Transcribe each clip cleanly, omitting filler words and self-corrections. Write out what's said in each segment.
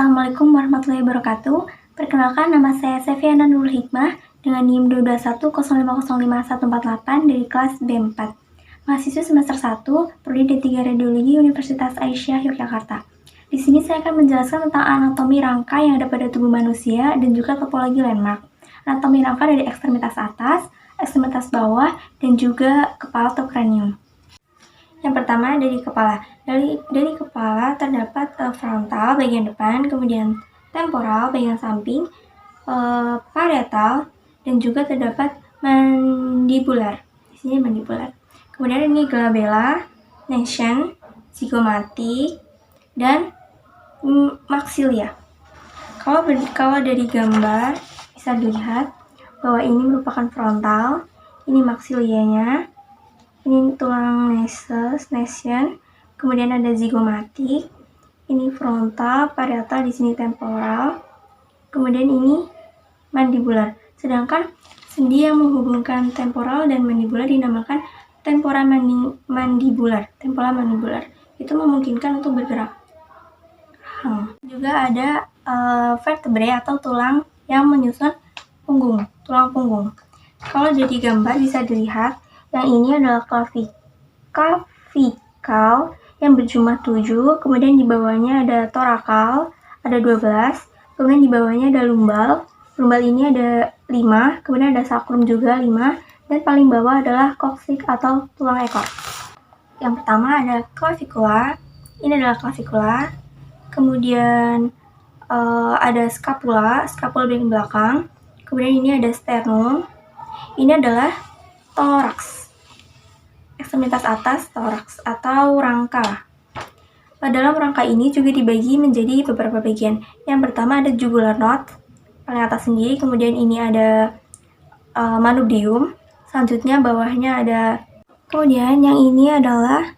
Assalamualaikum warahmatullahi wabarakatuh. Perkenalkan, nama saya Sefiana Nurul Hikmah dengan NIM 22105054148 dari kelas B4. Mahasiswa semester 1, Prodi D3 Radiologi Universitas Aisyah Yogyakarta. Di sini saya akan menjelaskan tentang anatomi rangka yang ada pada tubuh manusia dan juga topologi landmark. Anatomi rangka dari ekstremitas atas, ekstremitas bawah, dan juga kepala atau kranium. Yang pertama dari kepala. Dari kepala terdapat frontal bagian depan, kemudian temporal bagian samping, parietal, dan juga terdapat mandibular. Di sini mandibular. Kemudian ini glabella, nascent, zygomatic, dan maxilia. Kalau dari gambar bisa dilihat bahwa ini merupakan frontal, ini maxilianya. Ini tulang nascent, kemudian ada zygomatic, ini frontal, parietal, di sini temporal, kemudian ini mandibular. Sedangkan sendi yang menghubungkan temporal dan mandibular dinamakan tempora mandibular. Itu memungkinkan untuk bergerak. Juga ada vertebrae atau tulang yang menyusun tulang punggung. Kalau jadi gambar bisa dilihat, yang ini adalah clavicle yang berjumlah 7, kemudian di bawahnya ada thoracal, ada 12, kemudian di bawahnya ada lumbal ini ada 5, kemudian ada sacrum juga 5, dan paling bawah adalah coccyx atau tulang ekor. Yang pertama ada clavicula, ini adalah clavicula, kemudian ada scapula bagian belakang, kemudian ini ada sternum, ini adalah thorax. Ekstremitas atas thorax atau rangka. Dalam rangka ini juga dibagi menjadi beberapa bagian. Yang pertama ada jugular knot, paling atas sendiri, kemudian ini ada manubrium, selanjutnya bawahnya ada, kemudian yang ini adalah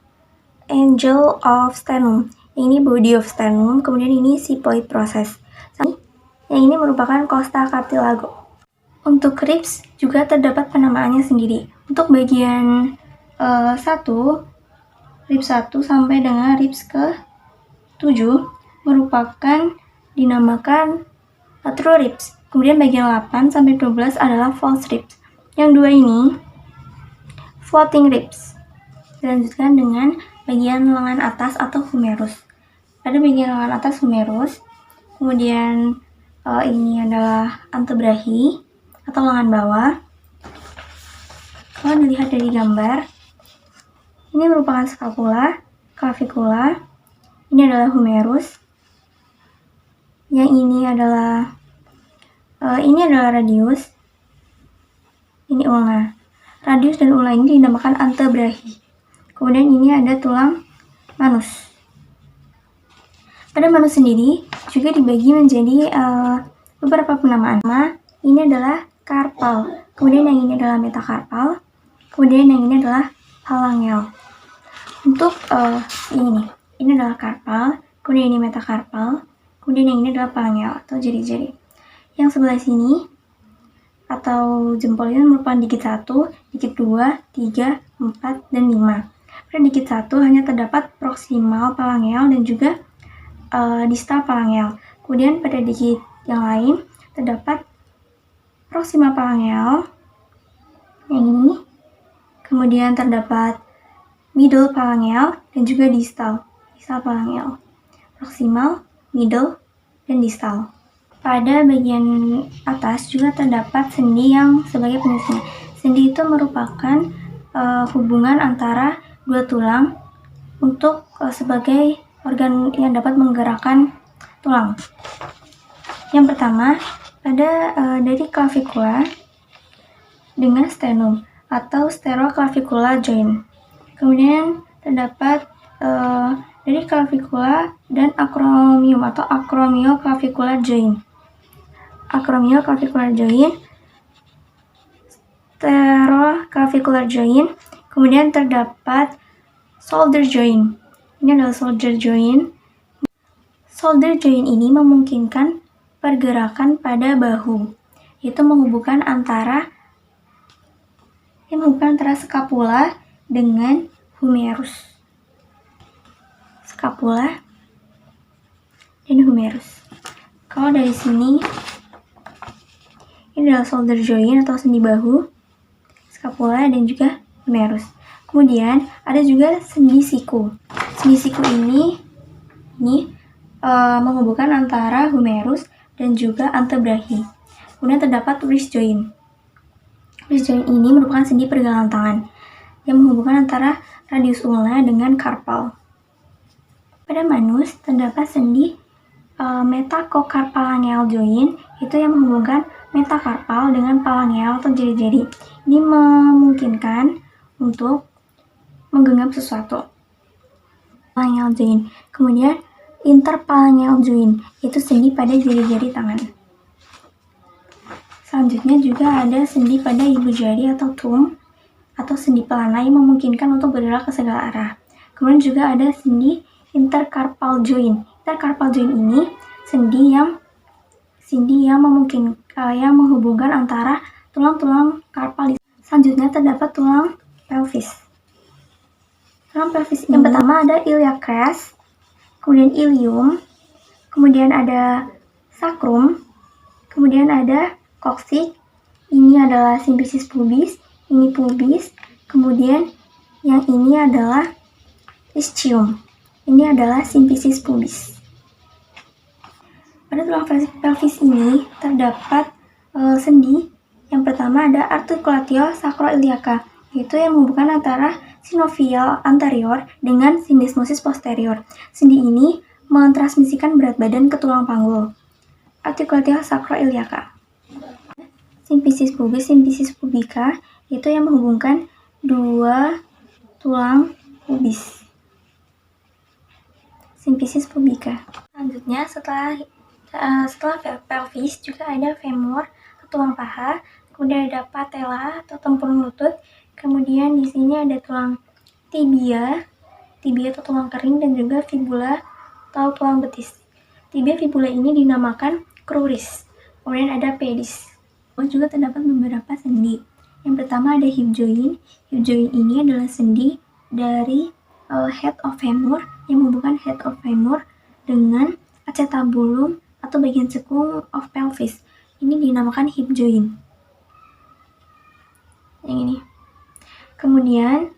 angle of sternum, ini body of sternum, kemudian ini sigmoid process. Yang ini merupakan costa cartilago. Untuk ribs juga terdapat penamaannya sendiri. Untuk bagian 1, ribs 1 sampai dengan ribs ke-7 merupakan dinamakan true ribs. Kemudian bagian 8 sampai 12 adalah false ribs. Yang dua ini floating ribs. Dilanjutkan dengan bagian lengan atas atau humerus. Pada bagian lengan atas humerus, kemudian ini adalah antebrachi atau lengan bawah. Kalau dilihat dari gambar, ini merupakan scapula, clavicula, ini adalah humerus, yang ini adalah radius, ini ulna. Radius dan ulna ini dinamakan antebrachi. Kemudian ini ada tulang manus. Pada manus sendiri juga dibagi menjadi beberapa penamaan. Ini adalah karpal, kemudian yang ini adalah metakarpal, kemudian yang ini adalah phalangeal. Untuk ini adalah karpal, kemudian ini metakarpal, kemudian yang ini adalah phalangeal atau jari-jari. Yang sebelah sini atau jempol ini merupakan digit 1, digit 2, 3, 4, dan 5. Pada digit 1 hanya terdapat proximal phalangeal dan juga distal phalangeal. Kemudian pada digit yang lain terdapat proximal phalangeal, yang ini, kemudian terdapat middle phalangeal dan juga distal phalangeal, proximal, middle, dan distal. Pada bagian atas juga terdapat sendi yang sebagai penyusunnya. Sendi itu merupakan hubungan antara dua tulang untuk sebagai organ yang dapat menggerakkan tulang. Yang pertama dari clavicula dengan sternum atau steroclavicular joint. Kemudian terdapat dari clavicula dan acromion atau acromioclavicular joint. Acromioclavicular joint, steroclavicular joint, kemudian terdapat shoulder joint. Ini adalah shoulder joint. Shoulder joint ini memungkinkan pergerakan pada bahu, yaitu menghubungkan antara scapula dengan humerus. Scapula dan humerus. Kalau dari sini, ini adalah shoulder joint atau sendi bahu, scapula, dan juga humerus. Kemudian ada juga sendi siku. Sendi siku ini menghubungkan antara humerus dan juga antebrachi. Kemudian terdapat wrist joint. Wrist joint ini merupakan sendi pergelangan tangan yang menghubungkan antara radius ulna dengan carpal. Pada manus terdapat sendi metacarpal joint, itu yang menghubungkan metacarpal dengan phalangeal atau jari-jari. Ini memungkinkan untuk menggenggam sesuatu. Phalangeal joint. Kemudian interphalangeal joint, itu sendi pada jari-jari tangan. Selanjutnya juga ada sendi pada ibu jari atau thumb atau sendi pelana yang memungkinkan untuk bergerak ke segala arah. Kemudian juga ada sendi intercarpal joint. Intercarpal joint ini sendi yang menghubungkan antara tulang-tulang karpal. Selanjutnya terdapat tulang pelvis. Tulang pelvis yang pertama ada iliac crest, kemudian ilium, kemudian ada sacrum, kemudian ada coccyx. Ini adalah symphysis pubis, ini pubis, kemudian yang ini adalah ischium. Ini adalah symphysis pubis. Pada tulang pelvis ini terdapat sendi. Yang pertama ada articulatio sacroiliaca, yaitu yang menghubungkan antara synovial anterior dengan syndesmosis posterior. Sendi ini mentransmisikan berat badan ke tulang panggul. Articulatio sacroiliaca. Symphysis pubis, symphysis pubica, itu yang menghubungkan dua tulang pubis. Symphysis pubica. Selanjutnya setelah pelvis juga ada femur, tulang paha, kemudian ada patella atau tempurung lutut, kemudian di sini ada tulang tibia atau tulang kering, dan juga fibula atau tulang betis. Tibia fibula ini dinamakan cruris. Kemudian ada pedis. Juga terdapat beberapa sendi. Yang pertama ada hip joint. Hip joint ini adalah sendi dari head of femur yang menghubungkan head of femur dengan acetabulum atau bagian sekung of pelvis. Ini dinamakan hip joint. Yang ini. Kemudian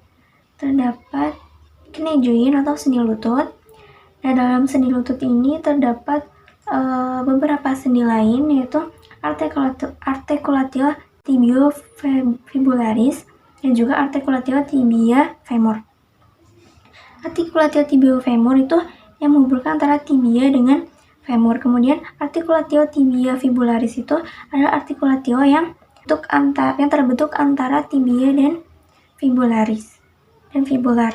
terdapat knee joint atau sendi lutut. Nah, dalam sendi lutut ini terdapat beberapa sendi lain, yaitu articulatio tibiofibularis dan juga articulatio tibia femur. Articulatio tibia femur itu yang menghubungkan antara tibia dengan femur. Kemudian articulatio tibia fibularis itu adalah articulatio yang terbentuk antara tibia dan fibularis dan fibula.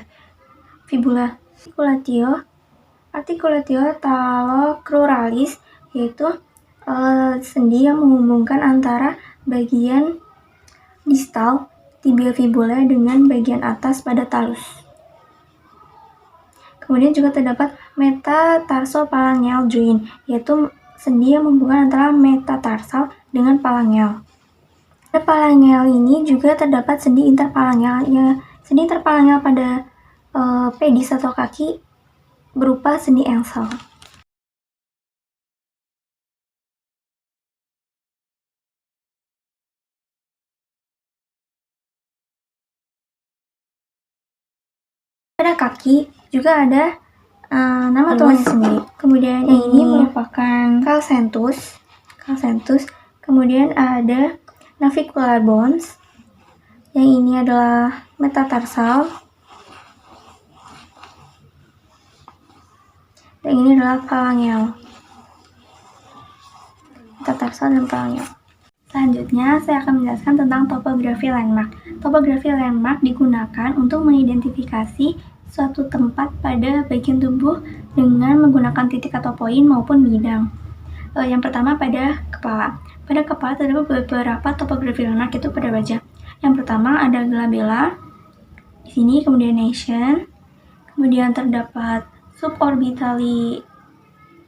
Articulatio talocruralis, yaitu sendi yang menghubungkan antara bagian distal tibia fibula dengan bagian atas pada talus. Kemudian juga terdapat metatarsophalangeal joint, yaitu sendi yang menghubungkan antara metatarsal dengan phalangeal. Pada phalangeal ini juga terdapat sendi interphalangeal. Sendi interphalangeal pada pedis atau kaki berupa sendi engsel. Pada kaki juga ada nama tuannya sendiri. Kemudian yang ini merupakan calcentus. Kemudian ada navicular bones. Yang ini adalah metatarsal. Dan ini adalah phalangeal. Metatarsal dan phalangeal. Selanjutnya, saya akan menjelaskan tentang topografi landmark. Topografi landmark digunakan untuk mengidentifikasi suatu tempat pada bagian tubuh dengan menggunakan titik atau poin maupun bidang. Yang pertama pada kepala. Pada kepala terdapat beberapa topografi landmark, itu pada wajah. Yang pertama ada glabella, di sini, kemudian nation, kemudian terdapat suborbitally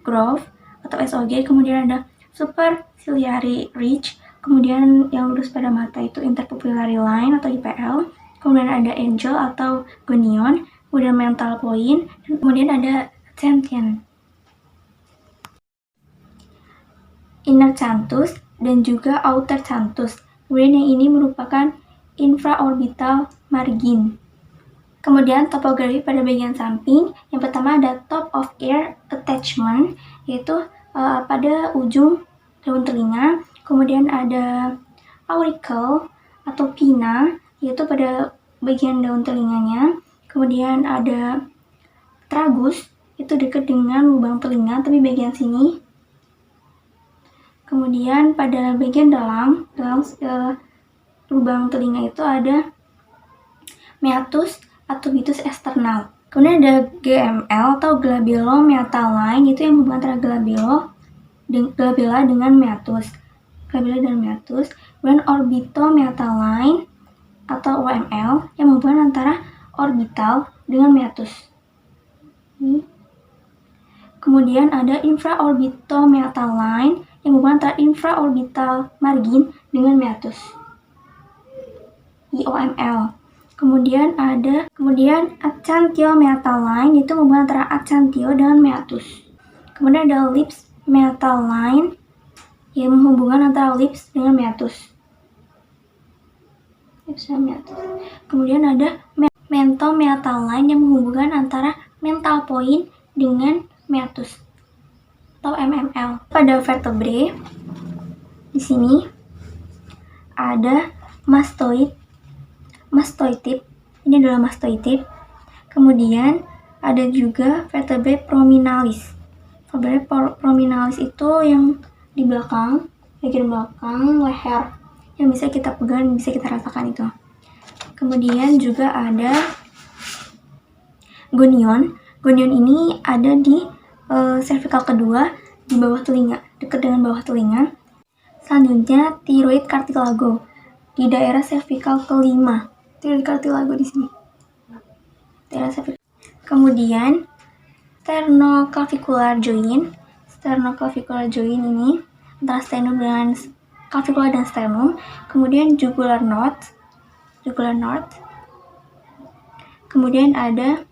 groove atau SOG, kemudian ada superciliary ridge, kemudian yang lurus pada mata itu interpupillary line atau IPL, kemudian ada angel atau gonion, kemudian mental point, dan kemudian ada Attention. inner canthus, dan juga outer canthus. Kemudian yang ini merupakan infraorbital margin. Kemudian topografi pada bagian samping, yang pertama ada top of ear attachment, yaitu pada ujung daun telinga. Kemudian ada auricle atau pinna, yaitu pada bagian daun telinganya. Kemudian ada tragus, itu dekat dengan lubang telinga, tapi bagian sini. Kemudian pada bagian dalam lubang telinga itu ada meatus atau bitus eksternal. Kemudian ada GML atau glabilomeataline, itu yang menghubungkan antara glabella dengan meatus. Glabella dan meatus. Kemudian orbitomeataline atau OML yang menghubungkan antara orbital dengan meatus. Kemudian ada infraorbitomeataline yang menghubungkan antara infraorbital margin dengan meatus. IOML. Kemudian acantiomeataline, itu menghubungkan antara acantio dengan meatus. Kemudian ada lips meataline yang menghubungkan antara lips dengan meatus. Kemudian ada mentomeataline yang menghubungkan antara mental point dengan meatus atau MML. Pada vertebrae di sini ada mastoid, ini adalah mastoid. Kemudian ada juga vertebrae prominalis. Vertebrae prominalis itu yang di belakang, bagian belakang leher, yang bisa kita pegang, bisa kita rasakan itu. Kemudian juga ada gonion. Gonion ini ada di cervical kedua, di bawah telinga, dekat dengan bawah telinga. Selanjutnya thyroid cartilago di daerah cervical kelima. Thyroid cartilago di sini. Daerah cervical. Kemudian sternoclavicular joint. Sternoclavicular joint ini antara sternum dengan clavicula dan sternum. Kemudian jugular knot. Kemudian ada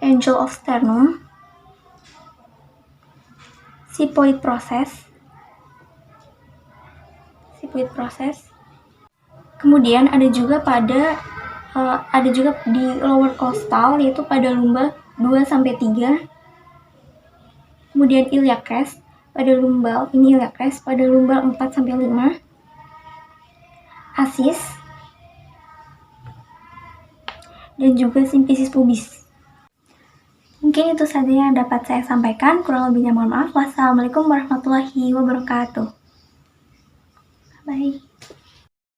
angle of sternum, xiphoid process. Kemudian ada juga di lower costal, yaitu pada lumbar 2-3. Kemudian iliac crest pada lumbar, ini iliac crest pada lumbar 4-5. Asis dan juga simfisis pubis. Mungkin itu saja yang dapat saya sampaikan. Kurang lebihnya mohon maaf. Wassalamualaikum warahmatullahi wabarakatuh. Bye.